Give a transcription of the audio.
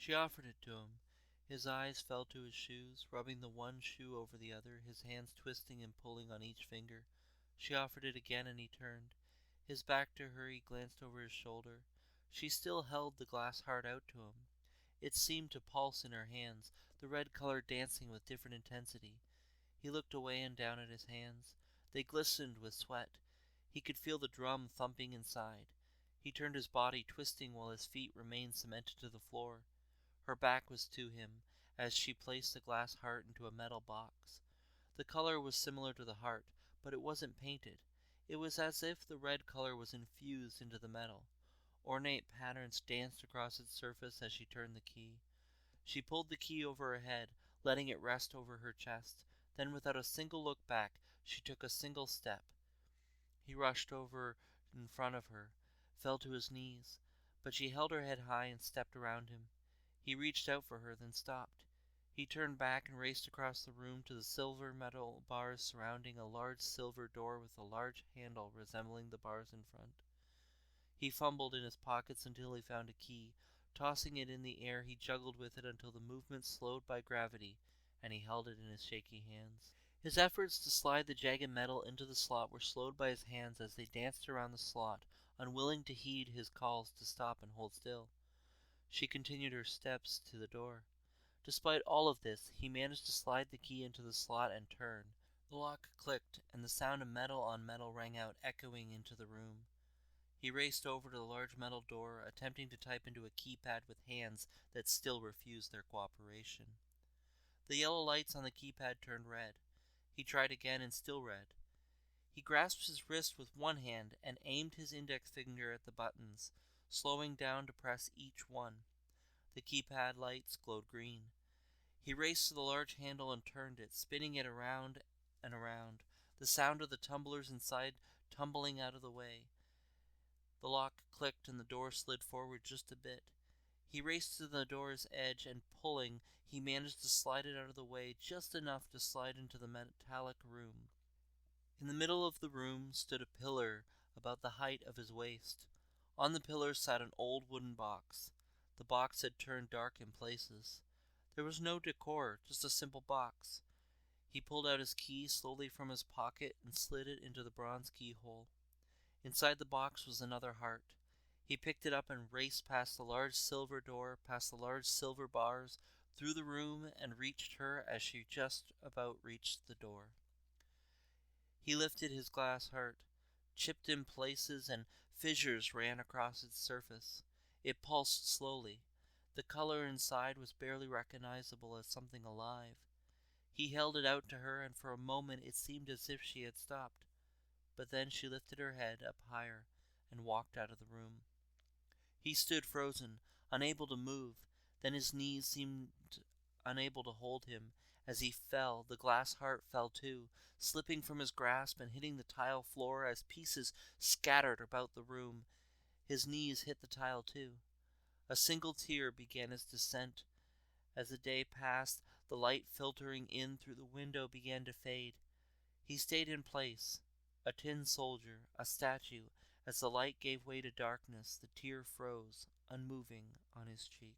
She offered it to him. His eyes fell to his shoes, rubbing the one shoe over the other, his hands twisting and pulling on each finger. She offered it again, and he turned. His back to her, he glanced over his shoulder. She still held the glass heart out to him. It seemed to pulse in her hands, the red color dancing with different intensity. He looked away and down at his hands. They glistened with sweat. He could feel the drum thumping inside. He turned his body, twisting while his feet remained cemented to the floor. Her back was to him as she placed the glass heart into a metal box. The color was similar to the heart, but it wasn't painted. It was as if the red color was infused into the metal. Ornate patterns danced across its surface as she turned the key. She pulled the key over her head, letting it rest over her chest. Then, without a single look back, she took a single step. He rushed over in front of her, fell to his knees, but she held her head high and stepped around him. He reached out for her, then stopped. He turned back and raced across the room to the silver metal bars surrounding a large silver door with a large handle resembling the bars in front. He fumbled in his pockets until he found a key. Tossing it in the air, he juggled with it until the movement slowed by gravity, and he held it in his shaky hands. His efforts to slide the jagged metal into the slot were slowed by his hands as they danced around the slot, unwilling to heed his calls to stop and hold still. She continued her steps to the door. Despite all of this, he managed to slide the key into the slot and turn. The lock clicked, and the sound of metal on metal rang out, echoing into the room. He raced over to the large metal door, attempting to type into a keypad with hands that still refused their cooperation. The yellow lights on the keypad turned red. He tried again, and still red. He grasped his wrist with one hand and aimed his index finger at the buttons, slowing down to press each one. The keypad lights glowed green. He raced to the large handle and turned it, spinning it around and around, the sound of the tumblers inside tumbling out of the way. The lock clicked and the door slid forward just a bit. He raced to the door's edge and, pulling, he managed to slide it out of the way just enough to slide into the metallic room. In the middle of the room stood a pillar about the height of his waist. On the pillar sat an old wooden box. The box had turned dark in places. There was no decor, just a simple box. He pulled out his key slowly from his pocket and slid it into the bronze keyhole. Inside the box was another heart. He picked it up and raced past the large silver door, past the large silver bars, through the room, and reached her as she just about reached the door. He lifted his glass heart. Chipped in places and fissures ran across its surface. It pulsed slowly. The color inside was barely recognizable as something alive. He held it out to her, and for a moment it seemed as if she had stopped. But then she lifted her head up higher and walked out of the room. He stood frozen, unable to move. Then his knees seemed unable to hold him. As he fell, the glass heart fell too, slipping from his grasp and hitting the tile floor as pieces scattered about the room. His knees hit the tile too. A single tear began its descent. As the day passed, the light filtering in through the window began to fade. He stayed in place, a tin soldier, a statue. As the light gave way to darkness, the tear froze, unmoving, on his cheek.